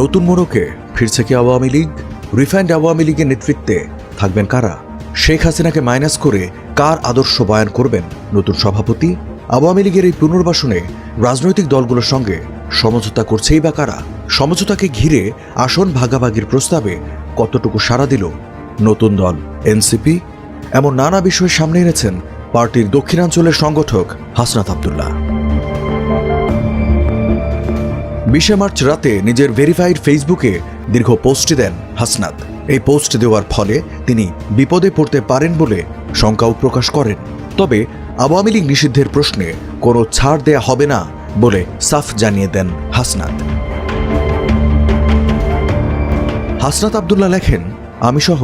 নতুন মোড়কে ফিরছে কি আওয়ামী লীগ? রিফাইন্ড আওয়ামী লীগের নেতৃত্বে থাকবেন কারা? শেখ হাসিনাকে মাইনাস করে কার আদর্শ বয়ান করবেন নতুন সভাপতি? আওয়ামী লীগের এই পুনর্বাসনে রাজনৈতিক দলগুলোর সঙ্গে সমঝোতা করছেই বা কারা? সমঝোতাকে ঘিরে আসন ভাগাভাগির প্রস্তাবে কতটুকু সাড়া দিল নতুন দল এনসিপি? এমন নানা বিষয় সামনে এনেছেন পার্টির দক্ষিণাঞ্চলের সংগঠক হাসনাত আব্দুল্লাহ। 20 মার্চ রাতে নিজের ভেরিফাইড ফেসবুকে দীর্ঘ পোস্টটি দেন হাসনাত। এই পোস্ট দেওয়ার ফলে তিনি বিপদে পড়তে পারেন বলে শঙ্কাও প্রকাশ করেন। তবে আওয়ামী লীগ নিষিদ্ধের প্রশ্নে কোনো ছাড় দেয়া হবে না বলে সাফ জানিয়ে দেন হাসনাত। হাসনাত আব্দুল্লাহ লেখেন, আমি সহ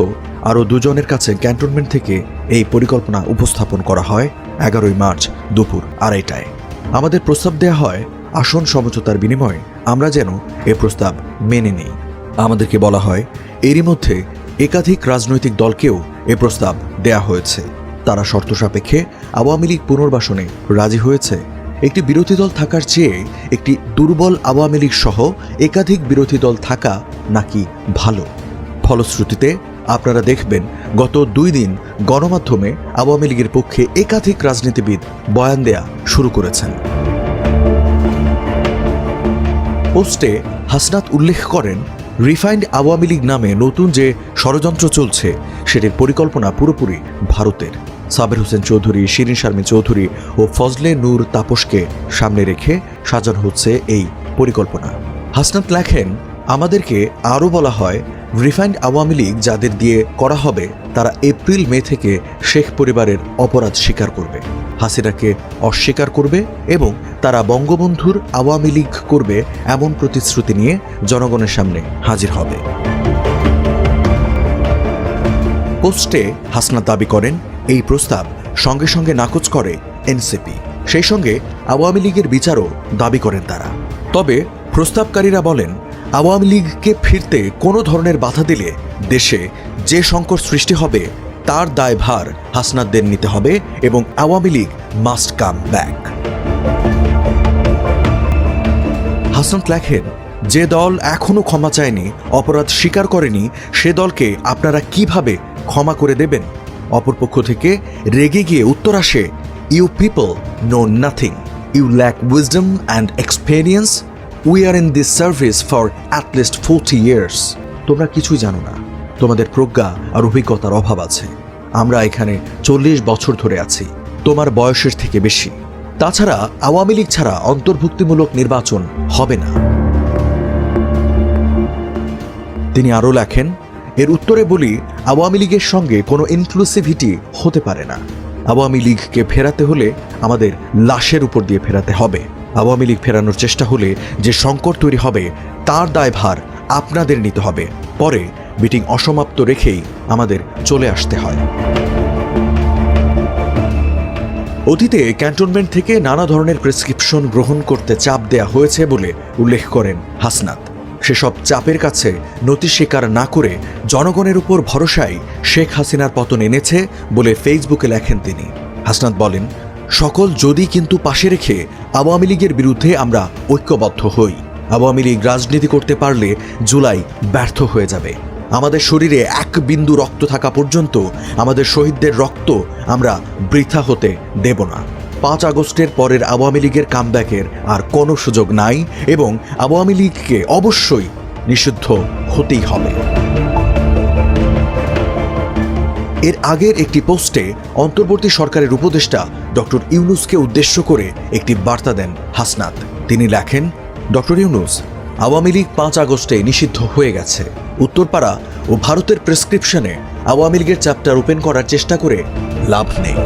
আরও দুজনের কাছে ক্যান্টনমেন্ট থেকে এই পরিকল্পনা উপস্থাপন করা হয় 11 মার্চ দুপুর 2:30টায়। আমাদের প্রস্তাব দেয়া হয় আসন সমঝোতার বিনিময়ে আমরা যেন এ প্রস্তাব মেনে নিই। আমাদেরকে বলা হয় এরই মধ্যে একাধিক রাজনৈতিক দলকেও এ প্রস্তাব দেয়া হয়েছে। তারা শর্ত সাপেক্ষে আওয়ামী লীগ পুনর্বাসনে রাজি হয়েছে। একটি বিরোধী দল থাকার চেয়ে একটি দুর্বল আওয়ামী লীগ সহ একাধিক বিরোধী দল থাকা নাকি ভালো। ফলশ্রুতিতে আপনারা দেখবেন গত 2 দিন গণমাধ্যমে আওয়ামী লীগের পক্ষে একাধিক রাজনীতিবিদ বয়ান দেয়া শুরু করেছেন। পোস্টে হাসনাত উল্লেখ করেন, রিফাইন্ড আওয়ামী লীগ নামে নতুন যে ষড়যন্ত্র চলছে সেটির পরিকল্পনা পুরোপুরি ভারতের। সাবের হোসেন চৌধুরী, শিরিন শারমিন চৌধুরী ও ফজলে নূর তাপসকে সামনে রেখে সাজানো হচ্ছে এই পরিকল্পনা। হাসনাত লেখেন, আমাদেরকে আরও বলা হয় রিফাইন্ড আওয়ামী লীগ যাদের দিয়ে করা হবে তারা এপ্রিল মে থেকে শেখ পরিবারের অপরাধ স্বীকার করবে, হাসিনাকে অস্বীকার করবে এবং তারা বঙ্গবন্ধুর আওয়ামী লীগ করবে এমন প্রতিশ্রুতি নিয়ে জনগণের সামনে হাজির হবে। পোস্টে হাসনাত দাবি করেন এই প্রস্তাব সঙ্গে সঙ্গে নাকচ করে এনসিপি। সেই সঙ্গে আওয়ামী লীগের বিচারও দাবি করেন তারা। তবে প্রস্তাবকারীরা বলেন আওয়ামী লীগকে ফিরতে কোনো ধরনের বাধা দিলে দেশে যে সংকট সৃষ্টি হবে তার দায়ভার হাসনাতদের নিতে হবে এবং Awami League must come back. Hasnat লেখেন, যে দল এখনো ক্ষমা চায়নি, অপরাধ স্বীকার করেনি, সে দলকে আপনারা কিভাবে ক্ষমা করে দেবেন? অপরপক্ষ থেকে রেগে গিয়ে উত্তর আসে, you people know nothing, you lack wisdom and experience, we are in this service for at least 40 years। তোমরা কিছুই জানো না, তোমাদের প্রজ্ঞা আর অভিজ্ঞতার অভাব আছে। আমরা এখানে 40 বছর ধরে আছি, তোমার বয়সের থেকে বেশি। তাছাড়া আওয়ামী লীগ ছাড়া অন্তর্ভুক্তিমূলক নির্বাচন হবে না। তিনি আরও লেখেন, এর উত্তরে বলি আওয়ামী লীগের সঙ্গে কোনো ইনক্লুসিভিটি হতে পারে না। আওয়ামী লীগকে ফেরাতে হলে আমাদের লাশের উপর দিয়ে ফেরাতে হবে। আওয়ামী লীগ ফেরানোর চেষ্টা হলে যে সংকট তৈরি হবে তার দায়ভার আপনাদের নিতে হবে। পরে মিটিং অসমাপ্ত রেখেই আমাদের চলে আসতে হয়। অতীতে ক্যান্টনমেন্ট থেকে নানা ধরনের প্রেসক্রিপশন গ্রহণ করতে চাপ দেয়া হয়েছে বলে উল্লেখ করেন হাসনাত। সেসব চাপের কাছে নতি স্বীকার না করে জনগণের উপর ভরসায় শেখ হাসিনার পতন এনেছে বলে ফেসবুকে লেখেন তিনি। হাসনাত বলেন, সকল যদি কিন্তু পাশে রেখে আওয়ামী লীগের বিরুদ্ধে আমরা ঐক্যবদ্ধ হই। আওয়ামী লীগ রাজনীতি করতে পারলে জুলাই ব্যর্থ হয়ে যাবে। আমাদের শরীরে 1 বিন্দু রক্ত থাকা পর্যন্ত আমাদের শহীদদের রক্ত আমরা বৃথা হতে দেব না। 5 আগস্টের পরের আওয়ামী লীগের কামব্যাকের আর কোনো সুযোগ নাই এবং আওয়ামী লীগকে অবশ্যই নিষিদ্ধ হতেই হবে। এর আগের একটি পোস্টে অন্তর্বর্তী সরকারের উপদেষ্টা ডক্টর ইউনূসকে উদ্দেশ্য করে একটি বার্তা দেন হাসনাত। তিনি লেখেন, ডক্টর ইউনূস, আওয়ামী লীগ 5 আগস্টে নিষিদ্ধ হয়ে গেছে। উত্তরপাড়া ও ভারতের প্রেসক্রিপশনে আওয়ামী লীগের চ্যাপ্টার ওপেন করার চেষ্টা করে লাভ নেই।